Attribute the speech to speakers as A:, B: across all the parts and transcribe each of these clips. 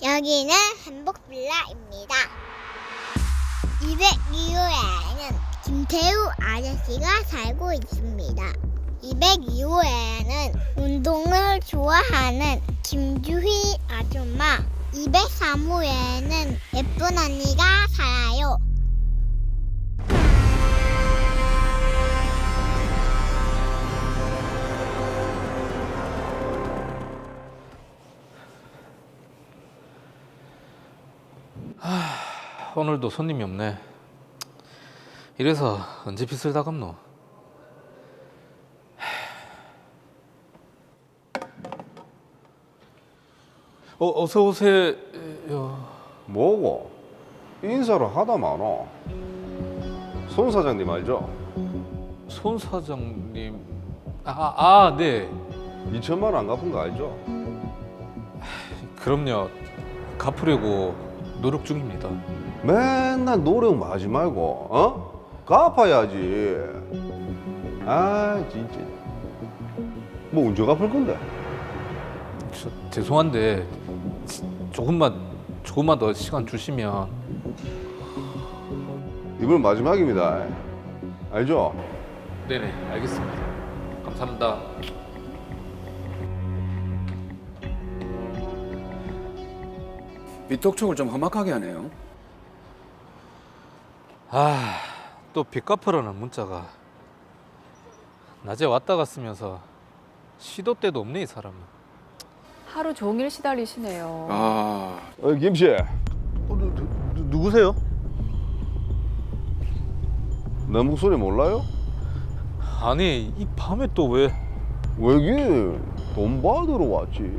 A: 여기는 행복빌라입니다. 202호에는 김태우 아저씨가 살고 있습니다. 202호에는 운동을 좋아하는 김주희 아줌마, 203호에는 예쁜 언니가 살아요.
B: 오늘도 손님이 없네. 이래서 언제 빚을 다 갚노? 어서 오세요.
C: 뭐고? 인사를 하다 마노. 손 사장님 알죠?
B: 손 사장님. 네.
C: 2천만 원 안 갚은 거 알죠?
B: 그럼요. 갚으려고 노력 중입니다.
C: 맨날 노력 마지 말고 갚아야지. 아 진짜. 뭐 언제 갚을 건데?
B: 죄송한데 조금만 더 시간 주시면.
C: 이번 마지막입니다. 알죠?
B: 네네, 알겠습니다. 감사합니다.
D: 빚독촉을 좀 험악하게 하네요.
B: 또 빚 갚으라는 문자가 낮에 왔다 갔으면서 시도 때도 없네, 이 사람은.
E: 하루 종일 시달리시네요.
C: 김 씨.
F: 누구세요?
C: 내 목소리 몰라요?
B: 아니, 이 밤에 또 왜?
C: 왜긴 돈 받으러 왔지.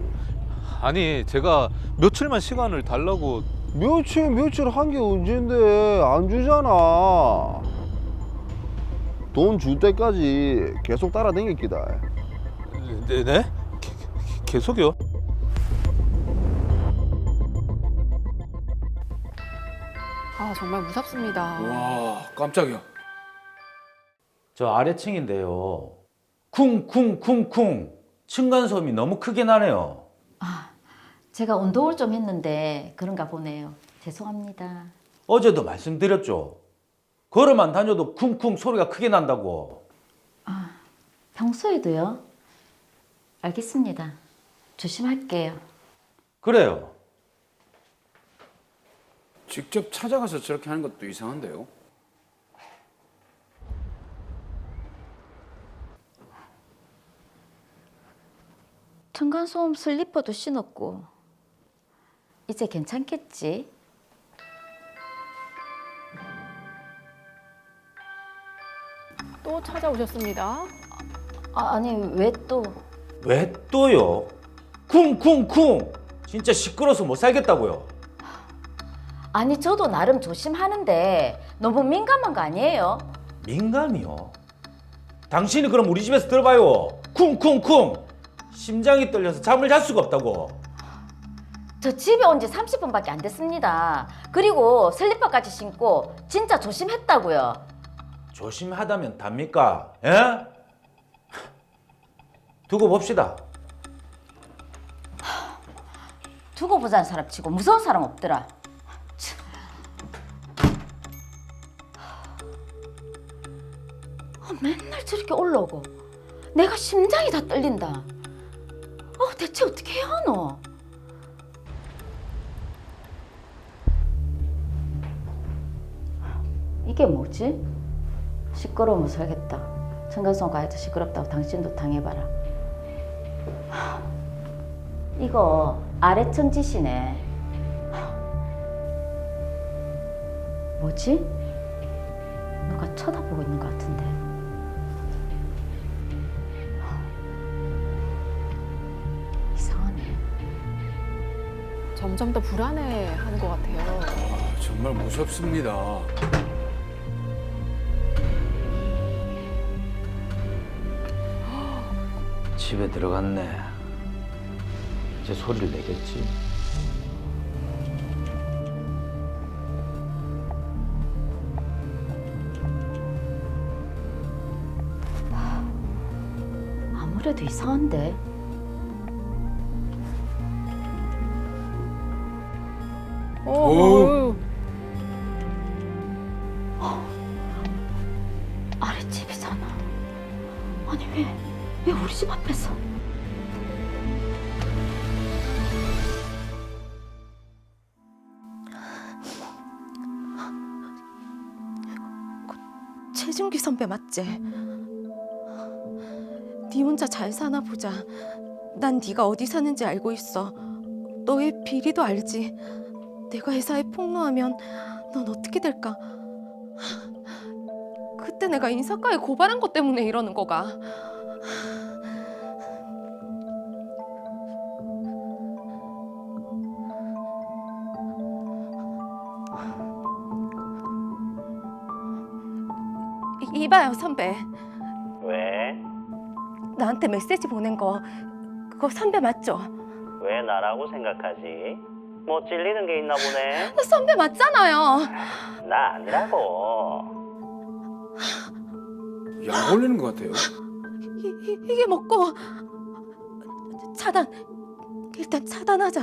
B: 아니, 제가 며칠만 시간을 달라고.
C: 며칠 한 게 언젠데 안 주잖아. 돈 줄 때까지 계속 따라다녔기다.
B: 네? 계속요?
E: 정말 무섭습니다.
D: 와, 깜짝이야.
F: 저 아래층인데요. 쿵쿵쿵쿵 층간소음이 너무 크게 나네요.
G: 제가 운동을 좀 했는데 그런가 보네요. 죄송합니다.
F: 어제도 말씀드렸죠. 걸어만 다녀도 쿵쿵 소리가 크게 난다고.
G: 평소에도요? 알겠습니다. 조심할게요.
F: 그래요.
D: 직접 찾아가서 저렇게 하는 것도 이상한데요.
G: 층간소음 슬리퍼도 신었고 이제 괜찮겠지?
E: 또 찾아오셨습니다.
G: 아니 왜 또?
F: 왜 또요? 쿵쿵쿵 진짜 시끄러워서 못 살겠다고요.
G: 아니 저도 나름 조심하는데 너무 민감한 거 아니에요?
F: 민감이요? 당신이 그럼 우리 집에서 들어봐요. 쿵쿵쿵 심장이 떨려서 잠을 잘 수가 없다고.
G: 저 집에 온 지 30분밖에 안 됐습니다. 그리고 슬리퍼까지 신고 진짜 조심했다고요.
F: 조심하다면 답니까? 예? 두고 봅시다.
G: 두고 보자는 사람 치고 무서운 사람 없더라. 맨날 저렇게 올라오고 내가 심장이 다 떨린다. 대체 어떻게 해야 하노? 이게 뭐지? 시끄러우면 살겠다. 층간소음 가해도 시끄럽다고 당신도 당해봐라. 이거 아래층 짓이네. 뭐지? 누가 쳐다보고 있는 것 같은데. 이상하네.
E: 점점 더 불안해하는 것 같아요.
D: 정말 무섭습니다.
F: 집에 들어갔네. 이제 소리를 내겠지.
G: 아무래도 이상한데.
E: 오.
G: 아랫집이잖아. 아니 왜 우리 집 앞에서?
H: 최준기 선배 맞지? 네 혼자 잘 사나 보자. 난 네가 어디 사는지 알고 있어. 너의 비리도 알지. 내가 회사에 폭로하면 넌 어떻게 될까? 그때 내가 인사과에 고발한 것 때문에 이러는 거가. 이봐요 선배.
I: 왜?
H: 나한테 메시지 보낸 거 그거 선배 맞죠?
I: 왜 나라고 생각하지? 뭐 찔리는 게 있나 보네?
H: 선배 맞잖아요.
I: 나 아니라고.
D: 약 올리는 것 같아요.
H: 이게 먹고 차단. 일단 차단하자.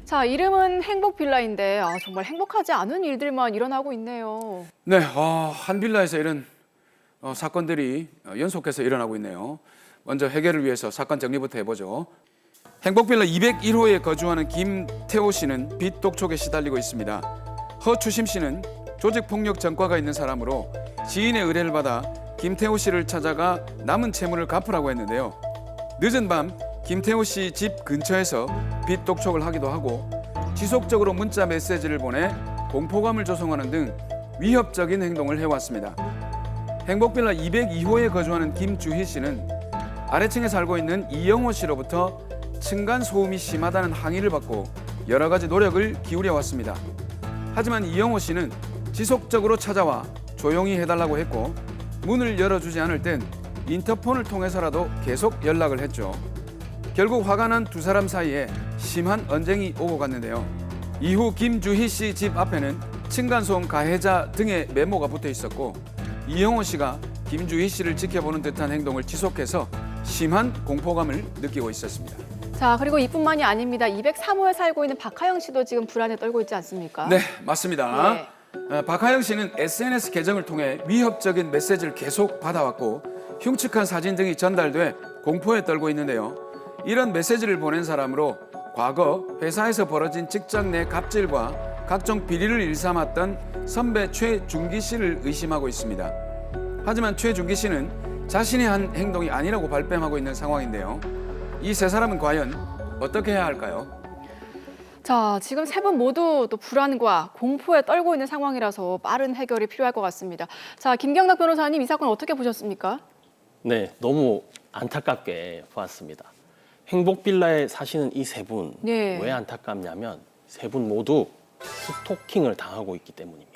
E: 자, 이름은 행복빌라인데 정말 행복하지 않은 일들만 일어나고 있네요.
D: 네, 한 빌라에서 이런 사건들이 연속해서 일어나고 있네요. 먼저 해결을 위해서 사건 정리부터 해보죠. 행복빌라 201호에 거주하는 김태호 씨는 빚 독촉에 시달리고 있습니다. 허추심 씨는 조직폭력 전과가 있는 사람으로 지인의 의뢰를 받아 김태호 씨를 찾아가 남은 채무를 갚으라고 했는데요. 늦은 밤 김태호 씨 집 근처에서 빚 독촉을 하기도 하고 지속적으로 문자 메시지를 보내 공포감을 조성하는 등 위협적인 행동을 해왔습니다. 행복빌라 202호에 거주하는 김주희 씨는 아래층에 살고 있는 이영호 씨로부터 층간 소음이 심하다는 항의를 받고 여러 가지 노력을 기울여 왔습니다. 하지만 이영호 씨는 지속적으로 찾아와 조용히 해달라고 했고 문을 열어주지 않을 땐 인터폰을 통해서라도 계속 연락을 했죠. 결국 화가 난 두 사람 사이에 심한 언쟁이 오고 갔는데요. 이후 김주희 씨 집 앞에는 층간소음 가해자 등의 메모가 붙어 있었고 이영호 씨가 김주희 씨를 지켜보는 듯한 행동을 지속해서 심한 공포감을 느끼고 있었습니다.
E: 자, 그리고 이뿐만이 아닙니다. 203호에 살고 있는 박하영 씨도 지금 불안에 떨고 있지 않습니까?
D: 네, 맞습니다. 박하영 씨는 SNS 계정을 통해 위협적인 메시지를 계속 받아왔고 흉측한 사진 등이 전달돼 공포에 떨고 있는데요. 이런 메시지를 보낸 사람으로 과거 회사에서 벌어진 직장 내 갑질과 각종 비리를 일삼았던 선배 최준기 씨를 의심하고 있습니다. 하지만 최준기 씨는 자신이 한 행동이 아니라고 발뺌하고 있는 상황인데요. 이 세 사람은 과연 어떻게 해야 할까요?
E: 자, 지금 세 분 모두 또 불안과 공포에 떨고 있는 상황이라서 빠른 해결이 필요할 것 같습니다. 자, 김경락 변호사님, 이 사건 어떻게 보셨습니까?
J: 네, 너무 안타깝게 보았습니다. 행복빌라에 사시는 이 세 분,
E: 네.
J: 왜 안타깝냐면 세 분 모두 스토킹을 당하고 있기 때문입니다.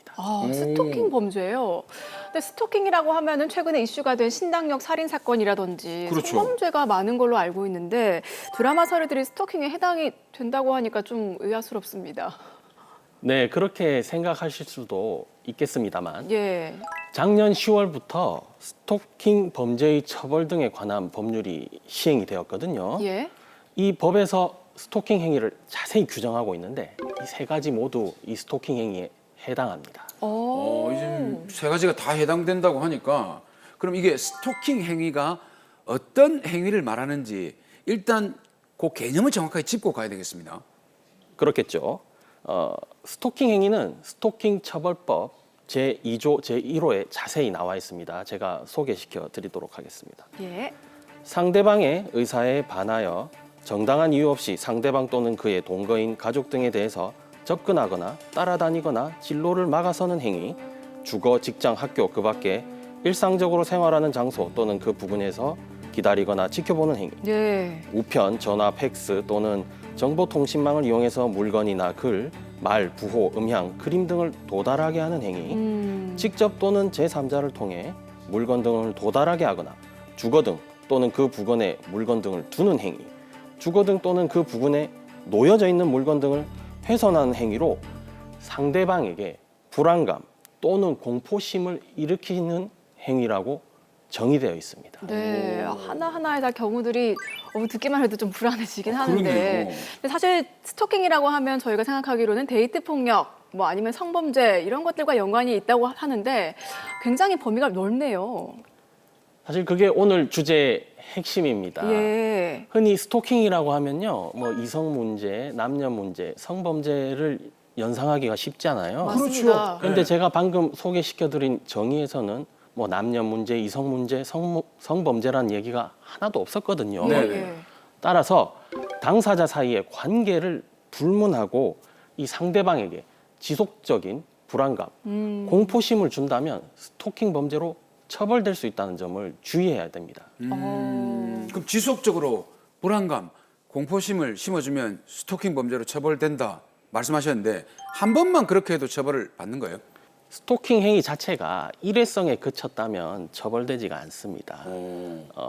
E: 스토킹 범죄예요. 근데 스토킹이라고 하면은 최근에 이슈가 된 신당역 살인 사건이라든지
D: 그렇죠.
E: 성범죄가 많은 걸로 알고 있는데 드라마 사례들이 스토킹에 해당이 된다고 하니까 좀 의아스럽습니다.
J: 네, 그렇게 생각하실 수도 있겠습니다만
E: 예.
J: 작년 10월부터 스토킹 범죄의 처벌 등에 관한 법률이 시행이 되었거든요.
E: 예.
J: 이 법에서 스토킹 행위를 자세히 규정하고 있는데 이 세 가지 모두 이 스토킹 행위에 해당합니다.
D: 이제 세 가지가 다 해당된다고 하니까 그럼 이게 스토킹 행위가 어떤 행위를 말하는지 일단 그 개념을 정확하게 짚고 가야 되겠습니다.
J: 그렇겠죠. 스토킹 행위는 스토킹 처벌법 제2조 제1호에 자세히 나와 있습니다. 제가 소개시켜 드리도록 하겠습니다.
E: 예.
J: 상대방의 의사에 반하여 정당한 이유 없이 상대방 또는 그의 동거인 가족 등에 대해서 접근하거나 따라다니거나 진로를 막아서는 행위, 주거, 직장, 학교 그 밖에 일상적으로 생활하는 장소 또는 그 부근에서 기다리거나 지켜보는 행위,
E: 예.
J: 우편, 전화, 팩스 또는 정보통신망을 이용해서 물건이나 글, 말, 부호, 음향, 그림 등을 도달하게 하는 행위, 직접 또는 제3자를 통해 물건 등을 도달하게 하거나 주거 등 또는 그 부근에 물건 등을 두는 행위, 주거 등 또는 그 부근에 놓여져 있는 물건 등을 훼손하는 행위로 상대방에게 불안감 또는 공포심을 일으키는 행위라고 정의되어 있습니다.
E: 네, 하나하나의 다 경우들이 듣기만 해도 좀 불안해지긴
D: 그러네요.
E: 하는데 근데 사실 스토킹이라고 하면 저희가 생각하기로는 데이트 폭력 뭐 아니면 성범죄 이런 것들과 연관이 있다고 하는데 굉장히 범위가 넓네요.
J: 사실 그게 오늘 주제의 핵심입니다.
E: 예.
J: 흔히 스토킹이라고 하면요, 뭐 이성 문제, 남녀 문제, 성범죄를 연상하기가 쉽잖아요.
E: 맞습니다.
J: 그런데 제가 방금 소개시켜드린 정의에서는 뭐 남녀 문제, 이성 문제, 성범죄라는 얘기가 하나도 없었거든요.
D: 네.
E: 예.
J: 따라서 당사자 사이의 관계를 불문하고 이 상대방에게 지속적인 불안감, 공포심을 준다면 스토킹 범죄로 처벌될 수 있다는 점을 주의해야 됩니다.
D: 그럼 지속적으로 불안감, 공포심을 심어주면 스토킹 범죄로 처벌된다 말씀하셨는데 한 번만 그렇게 해도 처벌을 받는 거예요?
J: 스토킹 행위 자체가 일회성에 그쳤다면 처벌되지가 않습니다.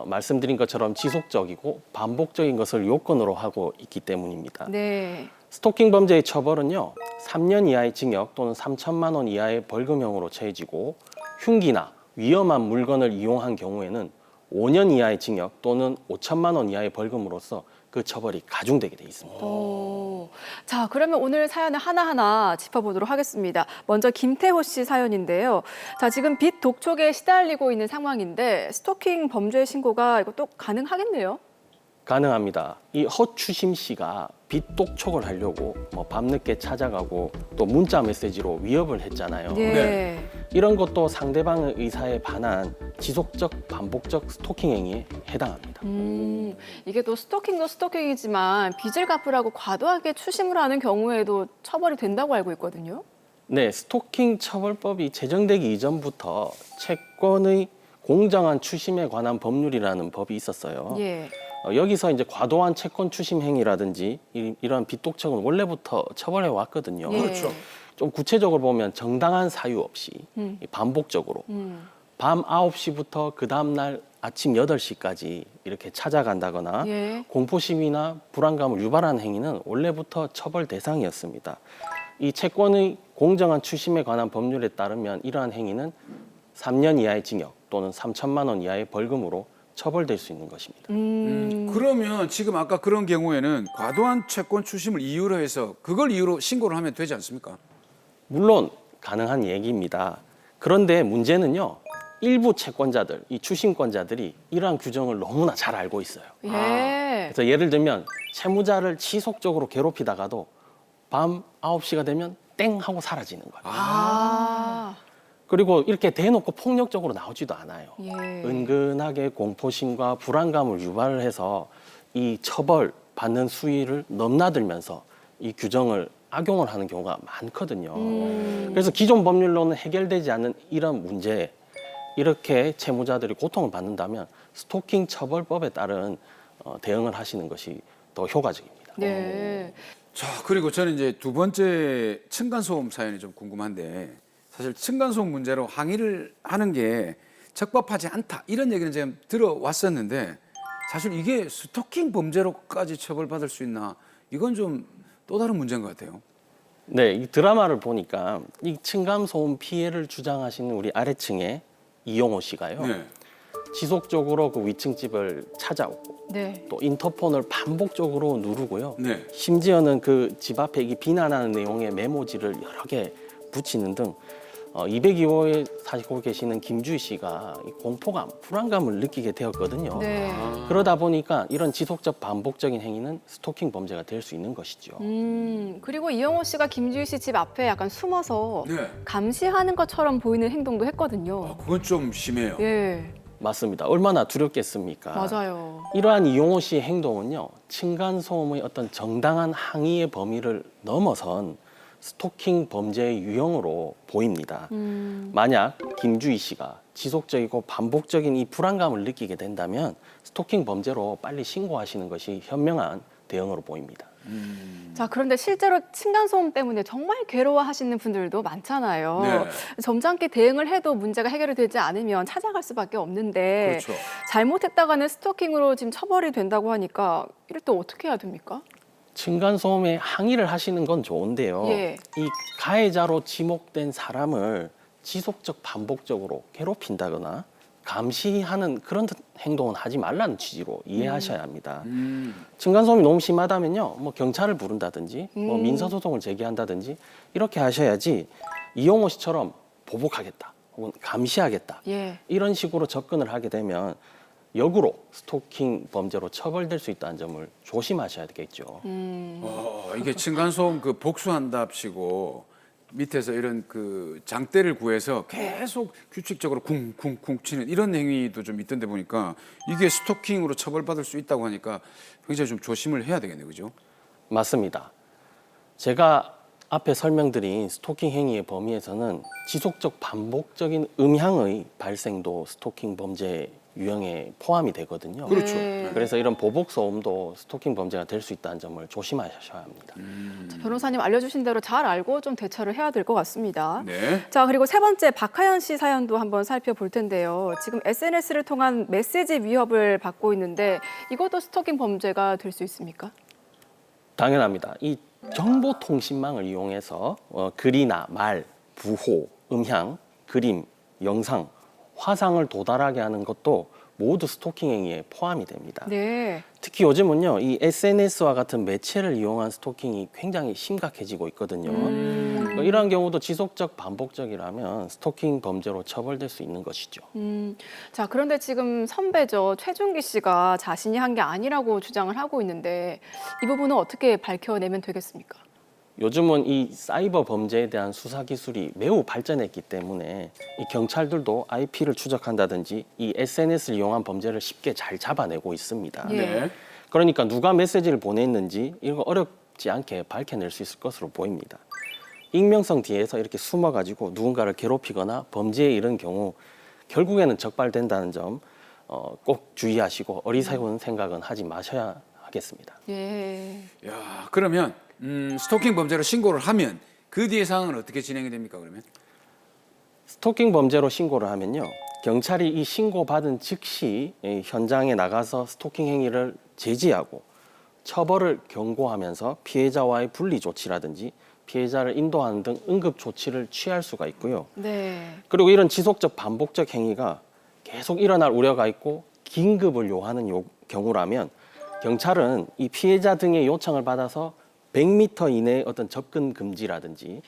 J: 말씀드린 것처럼 지속적이고 반복적인 것을 요건으로 하고 있기 때문입니다.
E: 네.
J: 스토킹 범죄의 처벌은요, 3년 이하의 징역 또는 3천만 원 이하의 벌금형으로 처해지고 흉기나 위험한 물건을 이용한 경우에는 5년 이하의 징역 또는 5천만 원 이하의 벌금으로서 그 처벌이 가중되게 돼 있습니다.
E: 자, 그러면 오늘 사연을 하나하나 짚어보도록 하겠습니다. 먼저 김태호 씨 사연인데요. 자, 지금 빚 독촉에 시달리고 있는 상황인데 스토킹 범죄 신고가 이것도 가능하겠네요?
J: 가능합니다. 이 허추심 씨가 빚 독촉을 하려고 뭐 밤늦게 찾아가고 또 문자 메시지로 위협을 했잖아요.
E: 네.
J: 이런 것도 상대방의 의사에 반한 지속적 반복적 스토킹 행위에 해당합니다.
E: 이게 또 스토킹도 스토킹이지만 빚을 갚으라고 과도하게 추심을 하는 경우에도 처벌이 된다고 알고 있거든요.
J: 네, 스토킹 처벌법이 제정되기 이전부터 채권의 공정한 추심에 관한 법률이라는 법이 있었어요.
E: 예.
J: 여기서 이제 과도한 채권 추심 행위라든지 이런 빚 독촉은 원래부터 처벌해 왔거든요.
E: 예.
D: 그렇죠.
J: 좀 구체적으로 보면 정당한 사유 없이 반복적으로 밤 9시부터 그 다음 날 아침 8시까지 이렇게 찾아간다거나
E: 예.
J: 공포심이나 불안감을 유발하는 행위는 원래부터 처벌 대상이었습니다. 이 채권의 공정한 추심에 관한 법률에 따르면 이러한 행위는 3년 이하의 징역 또는 3천만 원 이하의 벌금으로 처벌될 수 있는 것입니다.
D: 그러면 지금 아까 그런 경우에는 과도한 채권 추심을 이유로 해서 그걸 이유로 신고를 하면 되지 않습니까?
J: 물론 가능한 얘기입니다. 그런데 문제는요, 일부 채권자들, 이 추심권자들이 이러한 규정을 너무나 잘 알고 있어요.
E: 예.
J: 그래서 예를 들면 채무자를 지속적으로 괴롭히다가도 밤 9시가 되면 땡 하고 사라지는 거예요.
E: 아.
J: 그리고 이렇게 대놓고 폭력적으로 나오지도 않아요.
E: 예.
J: 은근하게 공포심과 불안감을 유발을 해서 이 처벌 받는 수위를 넘나들면서 이 규정을 악용을 하는 경우가 많거든요. 그래서 기존 법률로는 해결되지 않는 이런 문제, 이렇게 채무자들이 고통을 받는다면 스토킹 처벌법에 따른 대응을 하시는 것이 더 효과적입니다.
E: 네.
D: 자, 그리고 저는 이제 두 번째 층간소음 사연이 좀 궁금한데 사실 층간소음 문제로 항의를 하는 게 적법하지 않다 이런 얘기는 제가 들어왔었는데 사실 이게 스토킹 범죄로까지 처벌받을 수 있나 이건 좀 또 다른 문제인 것 같아요.
J: 네, 이 드라마를 보니까 이 층간소음 피해를 주장하시는 우리 아래층의 이용호 씨가요.
D: 네.
J: 지속적으로 그 위층 집을 찾아오고
E: 네.
J: 또 인터폰을 반복적으로 누르고요.
D: 네.
J: 심지어는 그 집 앞에 이 비난하는 내용의 메모지를 여러 개 붙이는 등 202호에 사시고 계시는 김주희 씨가 이 공포감, 불안감을 느끼게 되었거든요.
E: 네.
J: 그러다 보니까 이런 지속적 반복적인 행위는 스토킹 범죄가 될 수 있는 것이죠.
E: 그리고 이영호 씨가 김주희 씨 집 앞에 약간 숨어서
D: 네.
E: 감시하는 것처럼 보이는 행동도 했거든요.
D: 그건 좀 심해요.
E: 예.
J: 맞습니다. 얼마나 두렵겠습니까?
E: 맞아요.
J: 이러한 이용호 씨의 행동은요, 층간소음의 어떤 정당한 항의의 범위를 넘어선 스토킹 범죄의 유형으로 보입니다. 만약 김주희 씨가 지속적이고 반복적인 이 불안감을 느끼게 된다면 스토킹 범죄로 빨리 신고하시는 것이 현명한 대응으로 보입니다.
E: 자, 그런데 실제로 층간소음 때문에 정말 괴로워하시는 분들도 많잖아요.
D: 네.
E: 점잖게 대응을 해도 문제가 해결이 되지 않으면 찾아갈 수밖에 없는데
D: 그렇죠.
E: 잘못했다가는 스토킹으로 지금 처벌이 된다고 하니까 이럴 때 어떻게 해야 됩니까?
J: 층간소음에 항의를 하시는 건 좋은데요.
E: 예.
J: 이 가해자로 지목된 사람을 지속적 반복적으로 괴롭힌다거나 감시하는 그런 행동은 하지 말라는 취지로 이해하셔야 합니다. 층간소음이 너무 심하다면요, 뭐 경찰을 부른다든지, 뭐 민사소송을 제기한다든지 이렇게 하셔야지 이용호 씨처럼 보복하겠다, 혹은 감시하겠다
E: 예.
J: 이런 식으로 접근을 하게 되면 역으로 스토킹 범죄로 처벌될 수 있다는 점을 조심하셔야 되겠죠.
D: 이게 층간소음 그 복수한답시고 밑에서 이런 그 장대를 구해서 계속 규칙적으로 쿵쿵쿵 치는 이런 행위도 좀 있던데 보니까 이게 스토킹으로 처벌받을 수 있다고 하니까 굉장히 좀 조심을 해야 되겠네요, 그죠?
J: 맞습니다. 제가 앞에 설명드린 스토킹 행위의 범위에서는 지속적 반복적인 음향의 발생도 스토킹 범죄 유형에 포함이 되거든요.
D: 그렇죠.
E: 네.
J: 그래서 이런 보복 소음도 스토킹 범죄가 될 수 있다는 점을 조심하셔야 합니다.
E: 자, 변호사님 알려주신 대로 잘 알고 좀 대처를 해야 될 것 같습니다.
D: 네.
E: 자, 그리고 세 번째 박하연 씨 사연도 한번 살펴볼 텐데요. 지금 SNS를 통한 메시지 위협을 받고 있는데 이것도 스토킹 범죄가 될 수 있습니까?
J: 당연합니다. 이 정보통신망을 이용해서 글이나 말, 부호, 음향, 그림, 영상, 화상을 도달하게 하는 것도 모두 스토킹 행위에 포함이 됩니다.
E: 네.
J: 특히 요즘은요, 이 SNS와 같은 매체를 이용한 스토킹이 굉장히 심각해지고 있거든요. 이러한 경우도 지속적 반복적이라면 스토킹 범죄로 처벌될 수 있는 것이죠.
E: 자, 그런데 지금 선배죠. 최준기 씨가 자신이 한 게 아니라고 주장을 하고 있는데 이 부분은 어떻게 밝혀내면 되겠습니까?
J: 요즘은 이 사이버 범죄에 대한 수사 기술이 매우 발전했기 때문에 이 경찰들도 IP를 추적한다든지 이 SNS를 이용한 범죄를 쉽게 잘 잡아내고 있습니다.
E: 예.
D: 네.
J: 그러니까 누가 메시지를 보냈는지 이거 어렵지 않게 밝혀낼 수 있을 것으로 보입니다. 익명성 뒤에서 이렇게 숨어가지고 누군가를 괴롭히거나 범죄에 이른 경우 결국에는 적발된다는 점 꼭 주의하시고 어리석은 생각은 하지 마셔야 하겠습니다.
E: 예.
D: 야, 그러면 스토킹 범죄로 신고를 하면 그 뒤의 상황은 어떻게 진행이 됩니까, 그러면?
J: 스토킹 범죄로 신고를 하면요, 경찰이 이 신고받은 즉시 현장에 나가서 스토킹 행위를 제지하고 처벌을 경고하면서 피해자와의 분리 조치라든지 피해자를 인도하는 등 응급 조치를 취할 수가 있고요.
E: 네.
J: 그리고 이런 지속적 반복적 행위가 계속 일어날 우려가 있고 긴급을 요하는 경우라면 경찰은 이 피해자 등의 요청을 받아서 100m 이내의 어떤 접근 금지라든지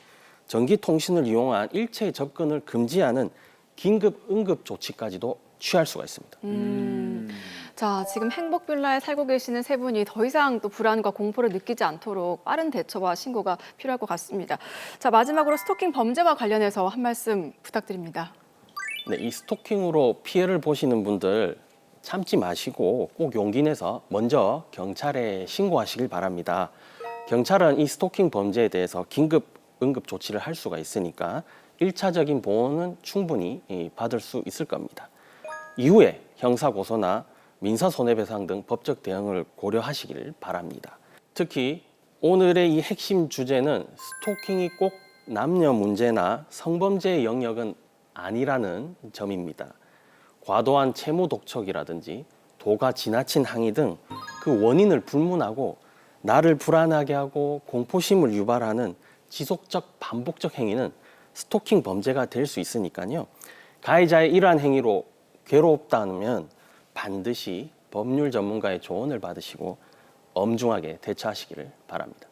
J: 전기통신을 이용한 일체 접근을 금지하는 긴급 응급 조치까지도 취할 수가 있습니다.
E: 자, 지금 행복빌라에 살고 계시는 세 분이 더 이상 또 불안과 공포를 느끼지 않도록 빠른 대처와 신고가 필요할 것 같습니다. 자, 마지막으로 스토킹 범죄와 관련해서 한 말씀 부탁드립니다.
J: 네, 이 스토킹으로 피해를 보시는 분들 참지 마시고 꼭 용기 내서 먼저 경찰에 신고하시길 바랍니다. 경찰은 이 스토킹 범죄에 대해서 긴급 응급 조치를 할 수가 있으니까 1차적인 보호는 충분히 받을 수 있을 겁니다. 이후에 형사고소나 민사손해배상 등 법적 대응을 고려하시길 바랍니다. 특히 오늘의 이 핵심 주제는 스토킹이 꼭 남녀 문제나 성범죄의 영역은 아니라는 점입니다. 과도한 채무 독촉이라든지 도가 지나친 항의 등 그 원인을 불문하고 나를 불안하게 하고 공포심을 유발하는 지속적 반복적 행위는 스토킹 범죄가 될 수 있으니까요. 가해자의 이러한 행위로 괴롭다면 반드시 법률 전문가의 조언을 받으시고 엄중하게 대처하시기를 바랍니다.